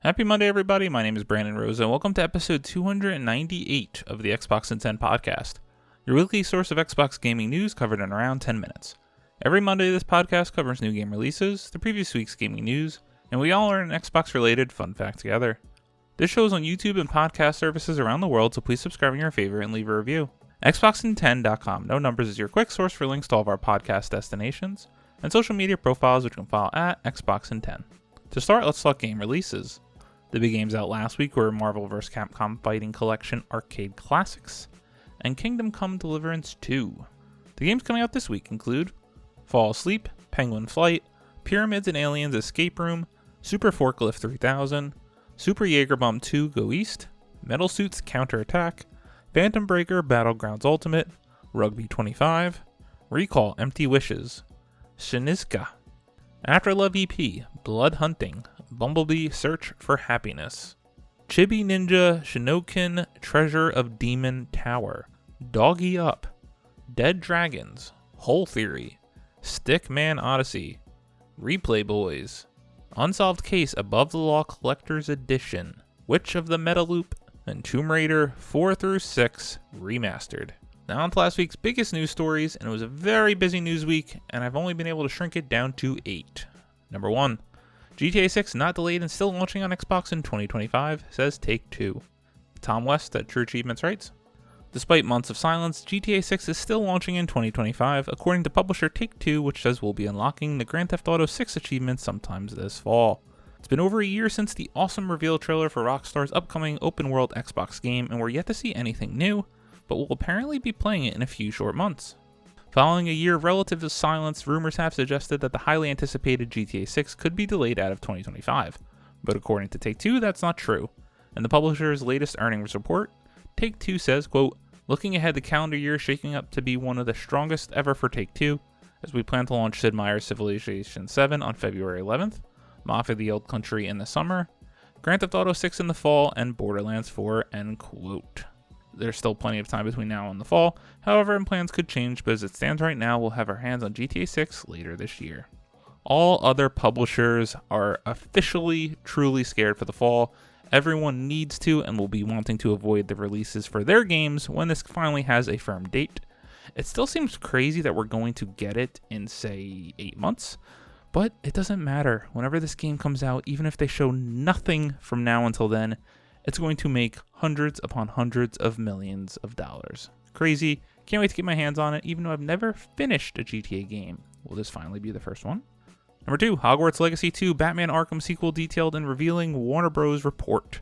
Happy Monday, everybody. My name is Brandon Rosa, and welcome to episode 298 of the Xbox in 10 podcast, your weekly source of Xbox gaming news covered in around 10 minutes. Every Monday, this podcast covers new game releases, the previous week's gaming news, and we all learn an Xbox-related fun fact together. This show is on YouTube and podcast services around the world, so please subscribe in your favorite and leave a review. Xboxin10.com, no numbers, is your quick source for links to all of our podcast destinations and social media profiles, which you can follow at Xboxin10. To start, let's talk game releases. The big games out last week were Marvel vs. Capcom Fighting Collection Arcade Classics and Kingdom Come Deliverance 2. The games coming out this week include Fall Asleep, Penguin Flight, Pyramids and Aliens Escape Room, Super Forklift 3000, Super Jaeger Bomb 2 Go East, Metal Suits Counter Attack, Phantom Breaker Battlegrounds Ultimate, Rugby 25, Recall Empty Wishes, Shiniska, Afterlove EP, Blood Hunting, Bumblebee Search for Happiness, Chibi Ninja Shinokin Treasure of Demon Tower, Doggy Up, Dead Dragons, Whole Theory, Stickman Odyssey, Replay Boys, Unsolved Case Above the Law Collector's Edition, Witch of the Metaloop, and Tomb Raider 4-6 Remastered. Now on to last week's biggest news stories, and it was a very busy news week, and I've only been able to shrink it down to 8. Number 1. GTA 6 not delayed and still launching on Xbox in 2025, says Take-Two. Tom West at True Achievements writes, despite months of silence, GTA 6 is still launching in 2025, according to publisher Take-Two, which says we'll be unlocking the Grand Theft Auto 6 achievements sometimes this fall. It's been over a year since the awesome reveal trailer for Rockstar's upcoming open-world Xbox game, and we're yet to see anything new, but we'll apparently be playing it in a few short months. Following a year of relative silence, rumors have suggested that the highly anticipated GTA 6 could be delayed out of 2025. But according to Take-Two, that's not true. In the publisher's latest earnings report, Take-Two says, quote, looking ahead, the calendar year is shaping up to be one of the strongest ever for Take-Two, as we plan to launch Sid Meier's Civilization 7 on February 11th, Mafia: The Old Country in the summer, Grand Theft Auto 6 in the fall, and Borderlands 4, end quote. There's still plenty of time between now and the fall, however, and plans could change, but as it stands right now, we'll have our hands on GTA 6 later this year. All other publishers are officially truly scared for the fall. Everyone needs to and will be wanting to avoid the releases for their games when this finally has a firm date. It still seems crazy that we're going to get it in, say, 8 months, but it doesn't matter. Whenever this game comes out, even if they show nothing from now until then, it's going to make hundreds upon hundreds of millions of dollars. Crazy. Can't wait to get my hands on it, even though I've never finished a GTA game. Will this finally be the first one? Number 2, Hogwarts Legacy 2 Batman Arkham sequel detailed in revealing Warner Bros. Report.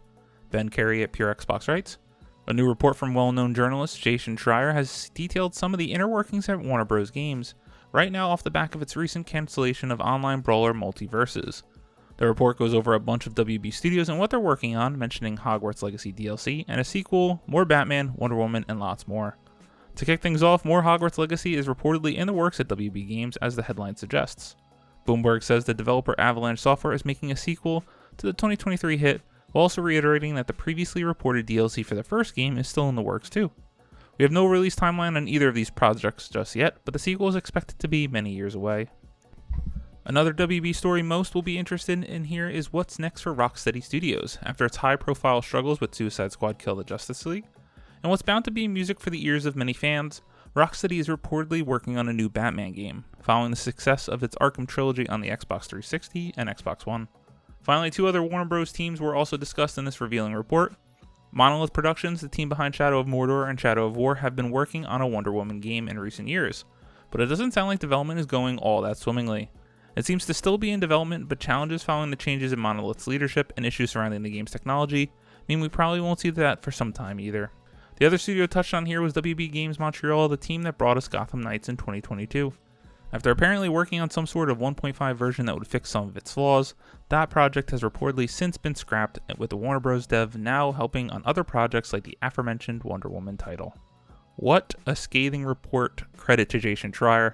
Ben Carey at Pure Xbox writes, a new report from well-known journalist Jason Schreier has detailed some of the inner workings at Warner Bros. Games, right now off the back of its recent cancellation of online brawler Multiverses. The report goes over a bunch of WB studios and what they're working on, mentioning Hogwarts Legacy DLC and a sequel, more Batman, Wonder Woman, and lots more. To kick things off, more Hogwarts Legacy is reportedly in the works at WB Games, as the headline suggests. Bloomberg says the developer Avalanche Software is making a sequel to the 2023 hit, while also reiterating that the previously reported DLC for the first game is still in the works too. We have no release timeline on either of these projects just yet, but the sequel is expected to be many years away. Another WB story most will be interested in here is what's next for Rocksteady Studios, after its high-profile struggles with Suicide Squad Kill the Justice League. And what's bound to be music for the ears of many fans, Rocksteady is reportedly working on a new Batman game, following the success of its Arkham trilogy on the Xbox 360 and Xbox One. Finally, 2 other Warner Bros. Teams were also discussed in this revealing report. Monolith Productions, the team behind Shadow of Mordor and Shadow of War, have been working on a Wonder Woman game in recent years, but it doesn't sound like development is going all that swimmingly. It seems to still be in development, but challenges following the changes in Monolith's leadership and issues surrounding the game's technology mean we probably won't see that for some time either. The other studio touched on here was WB Games Montreal, the team that brought us Gotham Knights in 2022. After apparently working on some sort of 1.5 version that would fix some of its flaws, that project has reportedly since been scrapped, with the Warner Bros. Dev now helping on other projects like the aforementioned Wonder Woman title. What a scathing report, credit to Jason Schreier.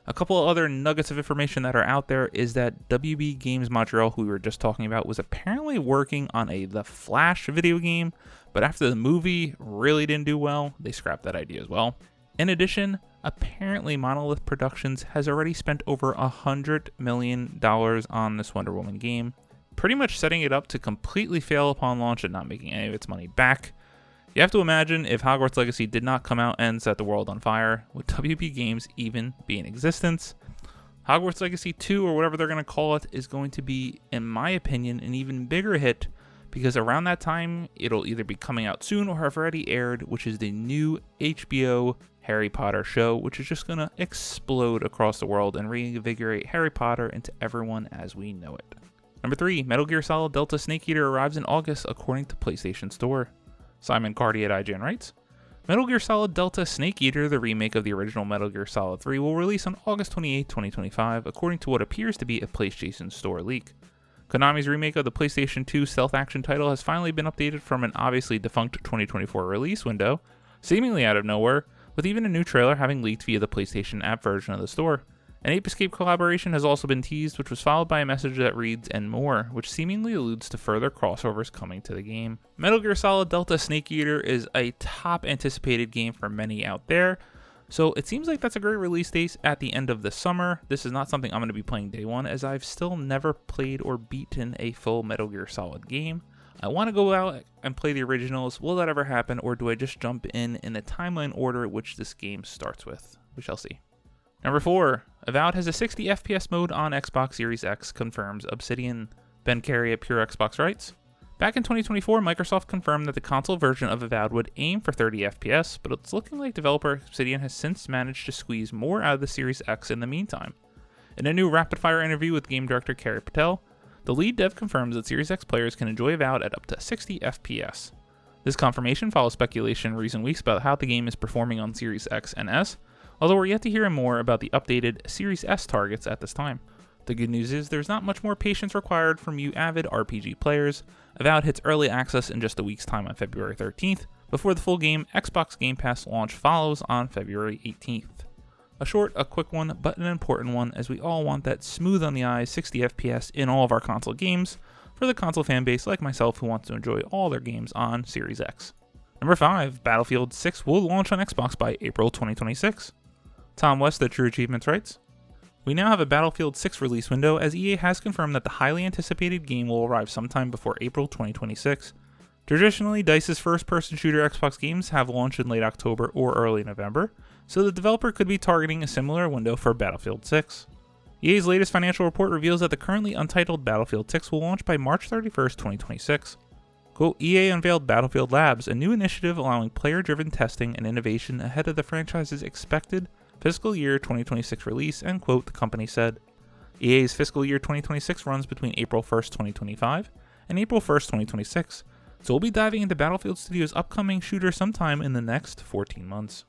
A couple of other nuggets of information that are out there is that WB Games Montreal, who we were just talking about, was apparently working on The Flash video game, but after the movie really didn't do well, they scrapped that idea as well. In addition, apparently Monolith Productions has already spent over $100 million on this Wonder Woman game, pretty much setting it up to completely fail upon launch and not making any of its money back. You have to imagine if Hogwarts Legacy did not come out and set the world on fire, would WB Games even be in existence? Hogwarts Legacy 2, or whatever they're going to call it, is going to be, in my opinion, an even bigger hit, because around that time, it'll either be coming out soon or have already aired, which is the new HBO Harry Potter show, which is just going to explode across the world and reinvigorate Harry Potter into everyone as we know it. Number 3, Metal Gear Solid Delta Snake Eater arrives in August, according to PlayStation Store. Simon Cardy at IGN writes, Metal Gear Solid Delta Snake Eater, the remake of the original Metal Gear Solid 3, will release on August 28, 2025, according to what appears to be a PlayStation Store leak. Konami's remake of the PlayStation 2 stealth action title has finally been updated from an obviously defunct 2024 release window, seemingly out of nowhere, with even a new trailer having leaked via the PlayStation app version of the store. An Ape Escape collaboration has also been teased, which was followed by a message that reads, and more, which seemingly alludes to further crossovers coming to the game. Metal Gear Solid Delta Snake Eater is a top anticipated game for many out there, so it seems like that's a great release date at the end of the summer. This is not something I'm going to be playing day one, as I've still never played or beaten a full Metal Gear Solid game. I want to go out and play the originals. Will that ever happen, or do I just jump in the timeline order which this game starts with? We shall see. Number 4, Avowed has a 60 FPS mode on Xbox Series X, confirms Obsidian. Ben Carey at Pure Xbox writes, back in 2024, Microsoft confirmed that the console version of Avowed would aim for 30 FPS, but it's looking like developer Obsidian has since managed to squeeze more out of the Series X in the meantime. In a new rapid-fire interview with game director Carey Patel, the lead dev confirms that Series X players can enjoy Avowed at up to 60 FPS. This confirmation follows speculation in recent weeks about how the game is performing on Series X and S, although we're yet to hear more about the updated Series S targets at this time. The good news is there's not much more patience required from you avid RPG players. Avowed hits early access in just a week's time on February 13th, before the full game Xbox Game Pass launch follows on February 18th. A quick one, but an important one, as we all want that smooth on the eyes 60 FPS in all of our console games, for the console fanbase like myself who wants to enjoy all their games on Series X. Number 5, Battlefield 6 will launch on Xbox by April 2026. Tom West at True Achievements writes, we now have a Battlefield 6 release window, as EA has confirmed that the highly anticipated game will arrive sometime before April 2026. Traditionally, DICE's first-person shooter Xbox games have launched in late October or early November, so the developer could be targeting a similar window for Battlefield 6. EA's latest financial report reveals that the currently untitled Battlefield 6 will launch by March 31st, 2026. Quote, EA unveiled Battlefield Labs, a new initiative allowing player-driven testing and innovation ahead of the franchise's expected fiscal year 2026 release, end quote, the company said. EA's fiscal year 2026 runs between April 1st, 2025 and April 1st, 2026, so we'll be diving into Battlefield Studios' upcoming shooter sometime in the next 14 months.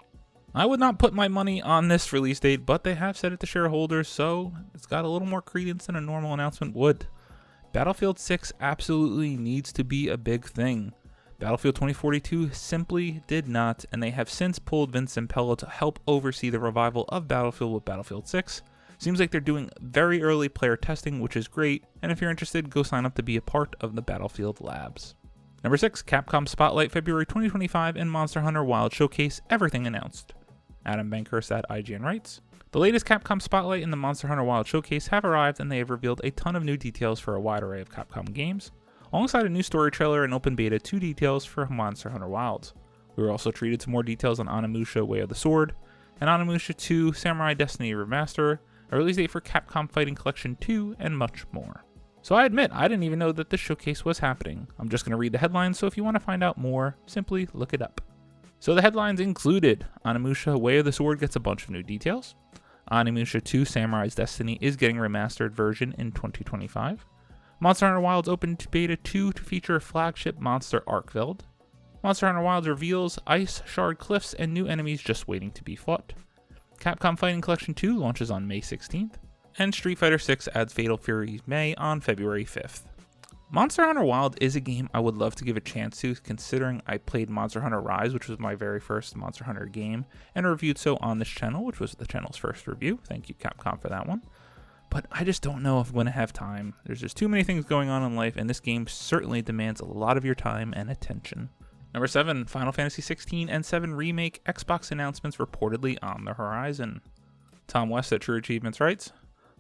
I would not put my money on this release date, but they have said it to shareholders, so it's got a little more credence than a normal announcement would. Battlefield 6 absolutely needs to be a big thing. Battlefield 2042 simply did not, and they have since pulled Vince Zampella to help oversee the revival of Battlefield with Battlefield 6. Seems like they're doing very early player testing, which is great, and if you're interested, go sign up to be a part of the Battlefield Labs. Number 6, Capcom Spotlight February 2025 and Monster Hunter Wilds Showcase, everything announced. Adam Bankhurst at IGN writes, the latest Capcom Spotlight and the Monster Hunter Wilds Showcase have arrived, and they have revealed a ton of new details for a wide array of Capcom games, alongside a new story trailer and open beta 2 details for Monster Hunter Wilds. We were also treated to more details on Onimusha Way of the Sword, and Onimusha 2 Samurai Destiny Remaster, a release date for Capcom Fighting Collection 2, and much more. So I admit, I didn't even know that this showcase was happening. I'm just going to read the headlines, so if you want to find out more, simply look it up. So the headlines included, Onimusha Way of the Sword gets a bunch of new details. Onimusha 2 Samurai's Destiny is getting a remastered version in 2025. Monster Hunter Wilds Open Beta 2 to feature a flagship monster Arkveld. Monster Hunter Wilds reveals Ice Shard Cliffs and new enemies just waiting to be fought. Capcom Fighting Collection 2 launches on May 16th. And Street Fighter 6 adds Fatal Fury May on February 5th. Monster Hunter Wilds is a game I would love to give a chance to, considering I played Monster Hunter Rise, which was my very first Monster Hunter game, and reviewed so on this channel, which was the channel's first review. Thank you, Capcom, for that one. But I just don't know if I'm going to have time. There's just too many things going on in life, and this game certainly demands a lot of your time and attention. Number 7, Final Fantasy 16 and 7 Remake Xbox announcements reportedly on the horizon. Tom West at True Achievements writes,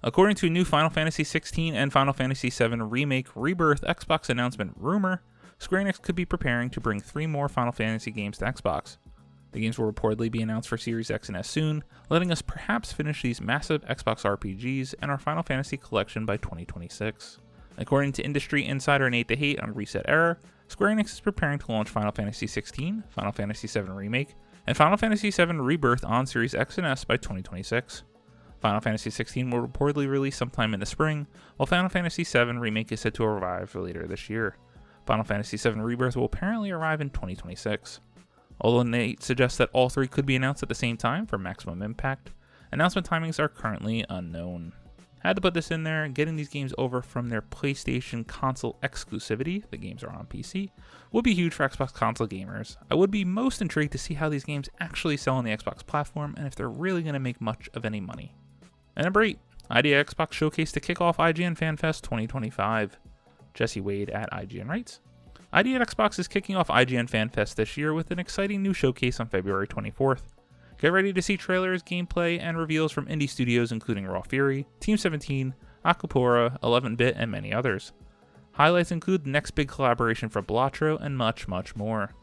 According to a new Final Fantasy XVI and Final Fantasy VII Remake Rebirth Xbox announcement rumor, Square Enix could be preparing to bring 3 more Final Fantasy games to Xbox. The games will reportedly be announced for Series X and S soon, letting us perhaps finish these massive Xbox RPGs and our Final Fantasy collection by 2026. According to industry insider Nate the Hate on Reset Error, Square Enix is preparing to launch Final Fantasy XVI, Final Fantasy VII Remake, and Final Fantasy VII Rebirth on Series X and S by 2026. Final Fantasy XVI will reportedly release sometime in the spring, while Final Fantasy VII Remake is set to arrive later this year. Final Fantasy VII Rebirth will apparently arrive in 2026. Although Nate suggests that all 3 could be announced at the same time for maximum impact, announcement timings are currently unknown. Had to put this in there, getting these games over from their PlayStation console exclusivity, the games are on PC, would be huge for Xbox console gamers. I would be most intrigued to see how these games actually sell on the Xbox platform and if they're really going to make much of any money. And number 8, Idea Xbox Showcase to kick off IGN FanFest 2025. Jesse Wade at IGN writes, Idea Xbox is kicking off IGN FanFest this year with an exciting new showcase on February 24th. Get ready to see trailers, gameplay, and reveals from indie studios including Raw Fury, Team 17, Akupora, 11-Bit, and many others. Highlights include the next big collaboration for Balatro and much, much more.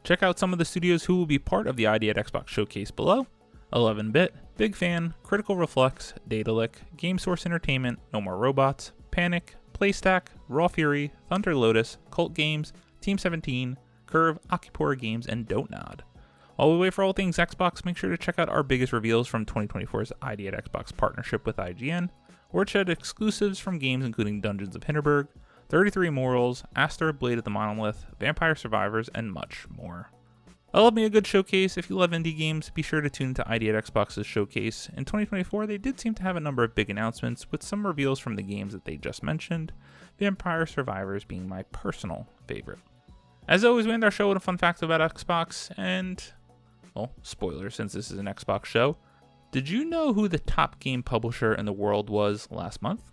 Check out some of the studios who will be part of the Idea Xbox Showcase below. 11-Bit, Big Fan, Critical Reflex, Daedalic, GameSource Entertainment, No More Robots, Panic, PlayStack, Raw Fury, Thunder Lotus, Cult Games, Team 17, Curve, Akupora Games, and Don't Nod. While we wait for all things Xbox, make sure to check out our biggest reveals from 2024's Idea Xbox partnership with IGN, where it shed exclusives from games including Dungeons of Hinterberg, 33 Immortals, Aster, Blade of the Monolith, Vampire Survivors, and much more. I love me a good showcase. If you love indie games, be sure to tune into Idea Xbox's showcase. In 2024, they did seem to have a number of big announcements, with some reveals from the games that they just mentioned, Vampire Survivors being my personal favorite. As always, we end our show with a fun fact about Xbox, and, well, spoiler since this is an Xbox show. Did you know who the top game publisher in the world was last month?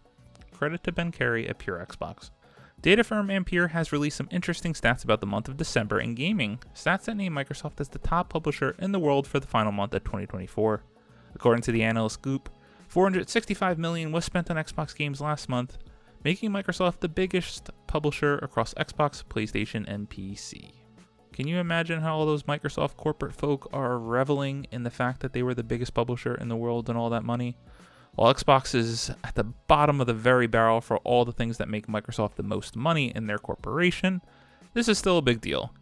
Credit to Ben Carey at Pure Xbox. Data firm Ampere has released some interesting stats about the month of December in gaming, stats that name Microsoft as the top publisher in the world for the final month of 2024. According to the analyst Goop, $465 million was spent on Xbox games last month, making Microsoft the biggest publisher across Xbox, PlayStation, and PC. Can you imagine how all those Microsoft corporate folk are reveling in the fact that they were the biggest publisher in the world and all that money? While Xbox is at the bottom of the very barrel for all the things that make Microsoft the most money in their corporation, this is still a big deal.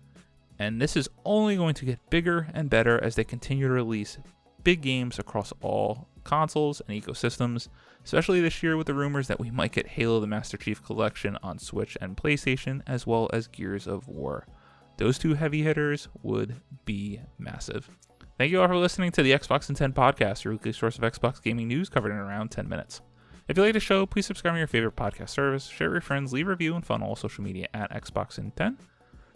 And this is only going to get bigger and better as they continue to release big games across all consoles and ecosystems, especially this year with the rumors that we might get Halo the Master Chief Collection on Switch and PlayStation, as well as Gears of War. Those 2 heavy hitters would be massive. Thank you all for listening to the Xbox in 10 podcast, your weekly source of Xbox gaming news covered in around 10 minutes. If you like the show, please subscribe to your favorite podcast service, share with your friends, leave a review, and follow all social media at Xbox in 10.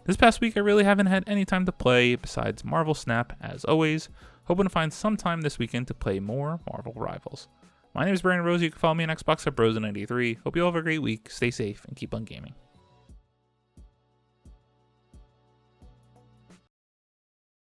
This past week, I really haven't had any time to play besides Marvel Snap, as always. Hoping to find some time this weekend to play more Marvel Rivals. My name is Brandon Rose. You can follow me on Xbox at Brosen93. Hope you all have a great week. Stay safe and keep on gaming.